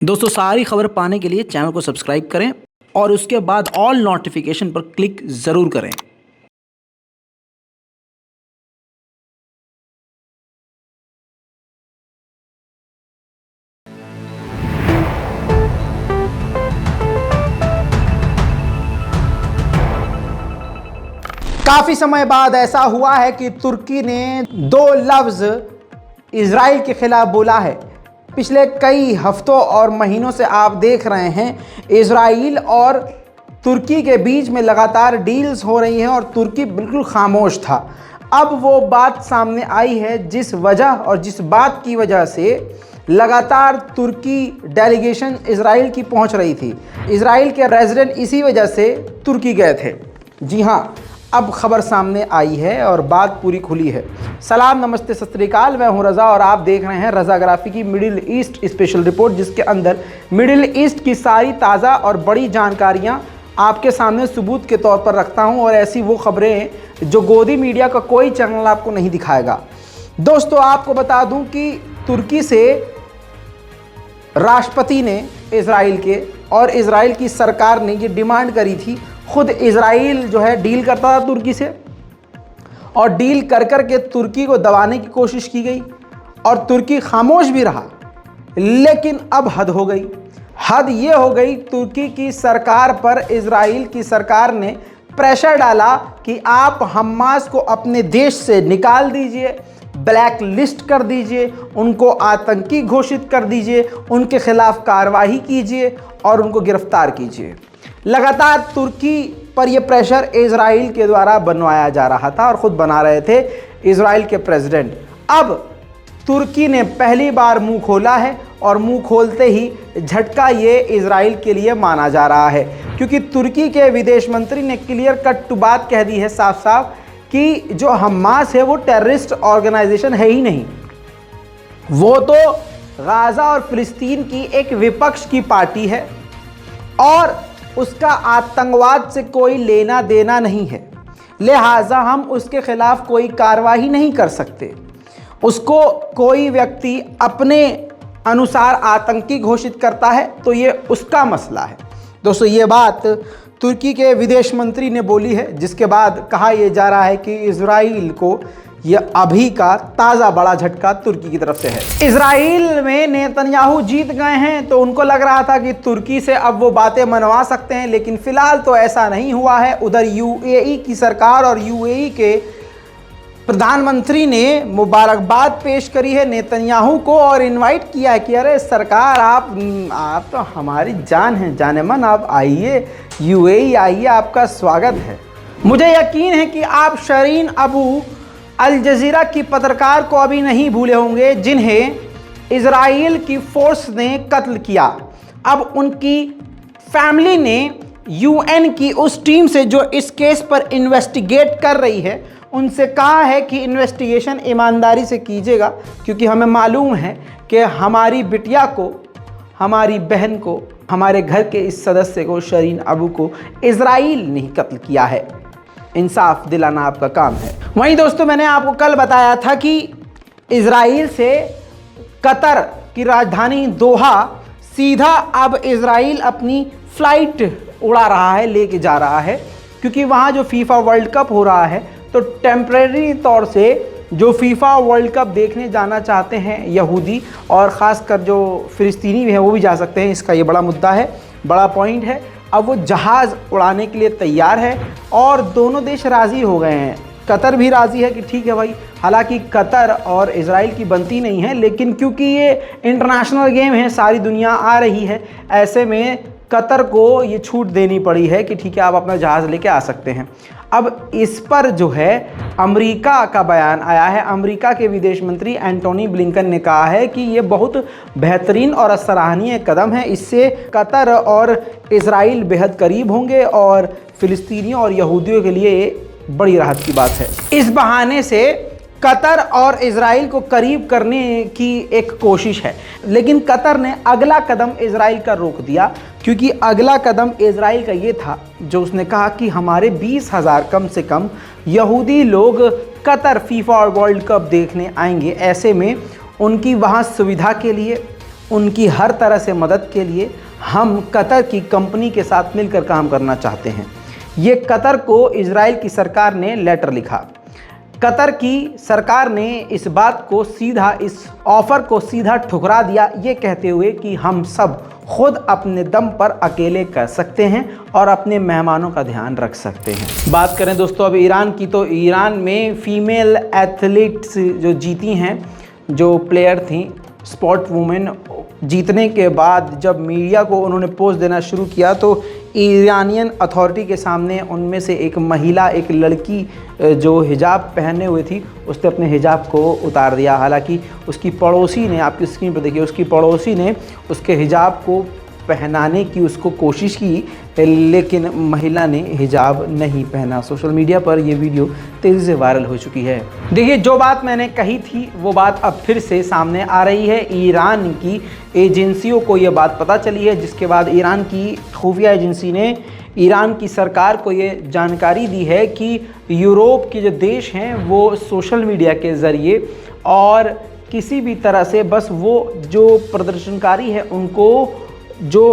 दोस्तों सारी खबर पाने के लिए चैनल को सब्सक्राइब करें और उसके बाद ऑल नोटिफिकेशन पर क्लिक ज़रूर करें। काफी समय बाद ऐसा हुआ है कि तुर्की ने दो लफ्ज इजराइल के खिलाफ बोला है। पिछले कई हफ्तों और महीनों से आप देख रहे हैं इजराइल और तुर्की के बीच में लगातार डील्स हो रही हैं और तुर्की बिल्कुल खामोश था। अब वो बात सामने आई है जिस वजह और जिस बात की वजह से लगातार तुर्की डेलीगेशन इजराइल की पहुंच रही थी। इजराइल के रेजिडेंट इसी वजह से तुर्की गए थे। जी हाँ, अब खबर सामने आई है और बात पूरी खुली है। सलाम, नमस्ते, सत श्री अकाल। मैं हूं रज़ा और आप देख रहे हैं रज़ाग्राफी की मिडिल ईस्ट स्पेशल रिपोर्ट, जिसके अंदर मिडिल ईस्ट की सारी ताज़ा और बड़ी जानकारियां आपके सामने सबूत के तौर पर रखता हूं और ऐसी वो खबरें जो गोदी मीडिया का कोई चैनल आपको नहीं दिखाएगा। दोस्तों, आपको बता दूं कि तुर्की से राष्ट्रपति ने इजराइल के और इजराइल की सरकार ने ये डिमांड करी थी। खुद इजराइल जो है डील करता था तुर्की से और डील कर कर के तुर्की को दबाने की कोशिश की गई और तुर्की खामोश भी रहा। लेकिन अब हद हो गई। हद ये हो गई, तुर्की की सरकार पर इजराइल की सरकार ने प्रेशर डाला कि आप हमास को अपने देश से निकाल दीजिए, ब्लैक लिस्ट कर दीजिए, उनको आतंकी घोषित कर दीजिए, उनके खिलाफ कार्रवाई कीजिए और उनको गिरफ्तार कीजिए। लगातार तुर्की पर यह प्रेशर इजराइल के द्वारा बनवाया जा रहा था और ख़ुद बना रहे थे इजराइल के प्रेसिडेंट। अब तुर्की ने पहली बार मुंह खोला है और मुंह खोलते ही झटका ये इजराइल के लिए माना जा रहा है, क्योंकि तुर्की के विदेश मंत्री ने क्लियर कट टू बात कह दी है साफ साफ कि जो हमास है वो टेररिस्ट ऑर्गेनाइजेशन है ही नहीं। वो तो गाज़ा और फिलिस्तीन की एक विपक्ष की पार्टी है और उसका आतंकवाद से कोई लेना देना नहीं है। लिहाजा हम उसके खिलाफ कोई कार्रवाई नहीं कर सकते। उसको कोई व्यक्ति अपने अनुसार आतंकी घोषित करता है तो ये उसका मसला है। दोस्तों, ये बात तुर्की के विदेश मंत्री ने बोली है, जिसके बाद कहा यह जा रहा है कि इजराइल को यह अभी का ताज़ा बड़ा झटका तुर्की की तरफ से है। इजराइल में नेतन्याहू जीत गए हैं तो उनको लग रहा था कि तुर्की से अब वो बातें मनवा सकते हैं, लेकिन फ़िलहाल तो ऐसा नहीं हुआ है। उधर यूएई की सरकार और यूएई के प्रधानमंत्री ने मुबारकबाद पेश करी है नेतन्याहू को और इनवाइट किया है कि अरे सरकार, आप तो हमारी जान हैं, जाने मन, आप आइए, यूएई आइए, आपका स्वागत है। मुझे यकीन है कि आप शरीन अबू अल जज़ीरा की पत्रकार को अभी नहीं भूले होंगे, जिन्हें इजराइल की फोर्स ने कत्ल किया। अब उनकी फैमिली ने यूएन की उस टीम से जो इस केस पर इन्वेस्टिगेट कर रही है, उनसे कहा है कि इन्वेस्टिगेशन ईमानदारी से कीजिएगा, क्योंकि हमें मालूम है कि हमारी बिटिया को, हमारी बहन को, हमारे घर के इस सदस्य को, शरीन अबू को इजराइल ने कत्ल किया है। इंसाफ दिलाना आपका काम है। वहीं दोस्तों, मैंने आपको कल बताया था कि इजराइल से कतर की राजधानी दोहा सीधा अब इजराइल अपनी फ़्लाइट उड़ा रहा है, लेके जा रहा है, क्योंकि वहाँ जो फीफा वर्ल्ड कप हो रहा है तो टेम्परेरी तौर से जो फीफा वर्ल्ड कप देखने जाना चाहते हैं यहूदी और ख़ासकर जो फ़िलिस्तीनी भी हैं वो भी जा सकते हैं। इसका ये बड़ा मुद्दा है, बड़ा पॉइंट है। अब वो जहाज़ उड़ाने के लिए तैयार है और दोनों देश राज़ी हो गए हैं। कतर भी राज़ी है कि ठीक है भाई, हालांकि कतर और इजराइल की बनती नहीं है, लेकिन क्योंकि ये इंटरनेशनल गेम है, सारी दुनिया आ रही है, ऐसे में कतर को ये छूट देनी पड़ी है कि ठीक है, आप अपना जहाज़ लेके आ सकते हैं। अब इस पर जो है अमेरिका का बयान आया है। अमेरिका के विदेश मंत्री एंटोनी ब्लिंकन ने कहा है कि ये बहुत बेहतरीन और सराहनीय कदम है। इससे कतर और इजराइल बेहद करीब होंगे और फ़िलिस्तीनियों और यहूदियों के लिए बड़ी राहत की बात है। इस बहाने से कतर और इजराइल को करीब करने की एक कोशिश है, लेकिन कतर ने अगला कदम इजराइल का रोक दिया, क्योंकि अगला कदम इजराइल का ये था जो उसने कहा कि हमारे 20,000 कम से कम यहूदी लोग कतर फीफा वर्ल्ड कप देखने आएंगे। ऐसे में उनकी वहाँ सुविधा के लिए उनकी हर तरह से मदद के लिए हम कतर की कंपनी के साथ मिलकर काम करना चाहते हैं। ये कतर को इजराइल की सरकार ने लेटर लिखा। कतर की सरकार ने इस बात को सीधा, इस ऑफ़र को सीधा ठुकरा दिया, ये कहते हुए कि हम सब खुद अपने दम पर अकेले कर सकते हैं और अपने मेहमानों का ध्यान रख सकते हैं। बात करें दोस्तों अब ईरान की, तो ईरान में फ़ीमेल एथलीट्स जो जीती हैं, जो प्लेयर थी, स्पोर्ट वुमेन, जीतने के बाद जब मीडिया को उन्होंने पोस्ट देना शुरू किया तो ईरानियन अथॉरिटी के सामने उनमें से एक महिला, एक लड़की जो हिजाब पहने हुए थी, उसने अपने हिजाब को उतार दिया। हालांकि उसकी पड़ोसी ने, आपकी स्क्रीन पर देखिए, उसकी पड़ोसी ने उसके हिजाब को पहनाने की उसको कोशिश की, लेकिन महिला ने हिजाब नहीं पहना। सोशल मीडिया पर यह वीडियो तेज़ी से वायरल हो चुकी है। देखिए, जो बात मैंने कही थी वो बात अब फिर से सामने आ रही है। ईरान की एजेंसियों को ये बात पता चली है, जिसके बाद ईरान की खुफिया एजेंसी ने ईरान की सरकार को ये जानकारी दी है कि यूरोप के जो देश हैं वो सोशल मीडिया के ज़रिए और किसी भी तरह से बस वो जो प्रदर्शनकारी है उनको जो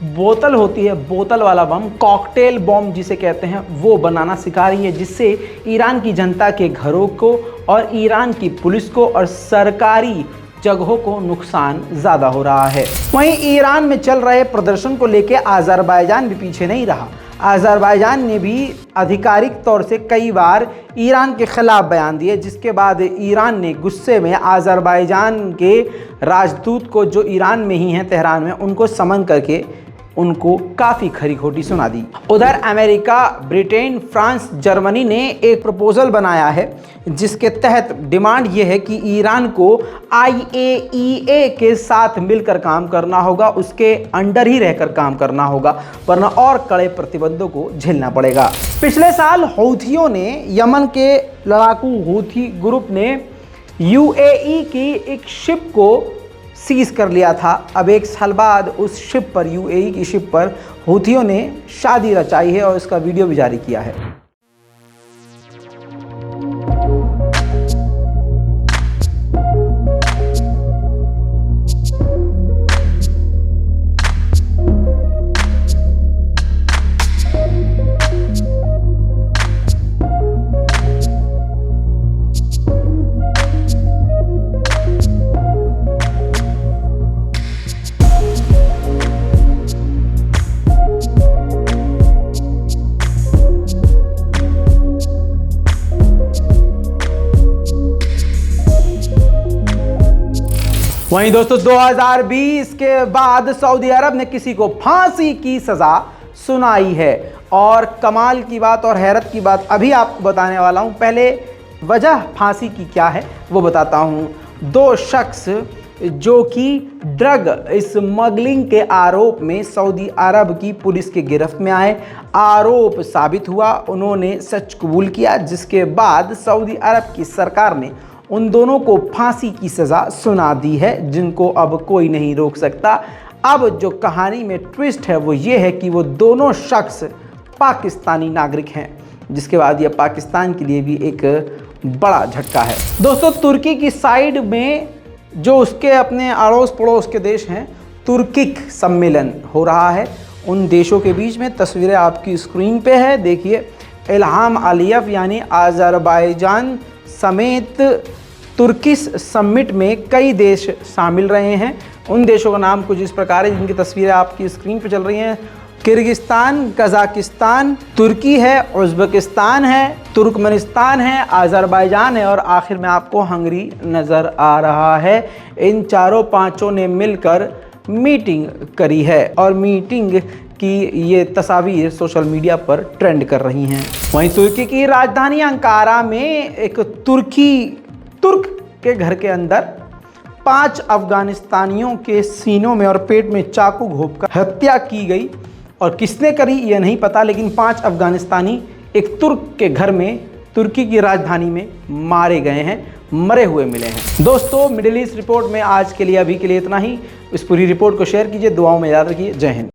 बोतल होती है, बोतल वाला बम, कॉकटेल बम जिसे कहते हैं, वो बनाना सिखा रही है, जिससे ईरान की जनता के घरों को और ईरान की पुलिस को और सरकारी जगहों को नुकसान ज़्यादा हो रहा है। वहीं ईरान में चल रहे प्रदर्शन को लेकर अज़रबैजान भी पीछे नहीं रहा। अज़रबैजान ने भी आधिकारिक तौर से कई बार ईरान के ख़िलाफ़ बयान दिए, जिसके बाद ईरान ने गुस्से में अज़रबैजान के राजदूत को, जो ईरान में ही हैं तेहरान में, उनको समन करके उनको काफ़ी खरी खोटी सुना दी। उधर अमेरिका, ब्रिटेन, फ्रांस, जर्मनी ने एक प्रपोज़ल बनाया है, जिसके तहत डिमांड ये है कि ईरान को IAEA के साथ मिलकर काम करना होगा, उसके अंडर ही रहकर काम करना होगा, वरना और कड़े प्रतिबंधों को झेलना पड़ेगा। पिछले साल हौथियों ने, यमन के लड़ाकू हौथी ग्रुप ने UAE की एक शिप को सीज कर लिया था। अब एक साल बाद उस शिप पर, UAE की शिप पर हौथियों ने शादी रचाई है और इसका वीडियो भी जारी किया है। वहीं दोस्तों 2020 के बाद सऊदी अरब ने किसी को फांसी की सज़ा सुनाई है, और कमाल की बात और हैरत की बात अभी आपको बताने वाला हूं। पहले वजह फांसी की क्या है वो बताता हूं। 2 शख्स जो कि ड्रग स्मगलिंग के आरोप में सऊदी अरब की पुलिस के गिरफ्त में आए, आरोप साबित हुआ, उन्होंने सच कबूल किया, जिसके बाद सऊदी अरब की सरकार ने उन दोनों को फांसी की सज़ा सुना दी है, जिनको अब कोई नहीं रोक सकता। अब जो कहानी में ट्विस्ट है वो ये है कि वो दोनों शख्स पाकिस्तानी नागरिक हैं, जिसके बाद ये पाकिस्तान के लिए भी एक बड़ा झटका है। दोस्तों, तुर्की की साइड में जो उसके अपने अड़ोस पड़ोस के देश हैं, तुर्किक सम्मेलन हो रहा है। उन देशों के बीच में तस्वीरें आपकी स्क्रीन पे है, देखिए। इल्हाम अलियव यानी अज़रबैजान समेत तुर्किश समिट में कई देश शामिल रहे हैं। उन देशों का नाम कुछ इस प्रकार है, जिनकी तस्वीरें आपकी स्क्रीन पर चल रही हैं। किर्गिस्तान, कजाकिस्तान, तुर्की है, उज़्बेकिस्तान है, तुर्कमेनिस्तान है, अज़रबैजान है और आखिर में आपको हंगरी नज़र आ रहा है। इन चारों पांचों ने मिलकर मीटिंग करी है और मीटिंग की ये तस्वीर सोशल मीडिया पर ट्रेंड कर रही हैं। वहीं तुर्की की राजधानी अंकारा में एक तुर्क के घर के अंदर 5 अफगानिस्तानियों के सीनों में और पेट में चाकू घोंपकर हत्या की गई, और किसने करी ये नहीं पता, लेकिन 5 अफगानिस्तानी एक तुर्क के घर में, तुर्की की राजधानी में मारे गए हैं, मरे हुए मिले हैं। दोस्तों, मिडिल ईस्ट रिपोर्ट में आज के लिए, अभी के लिए इतना ही। इस पूरी रिपोर्ट को शेयर कीजिए, दुआओं में याद रखिए। जय हिंद।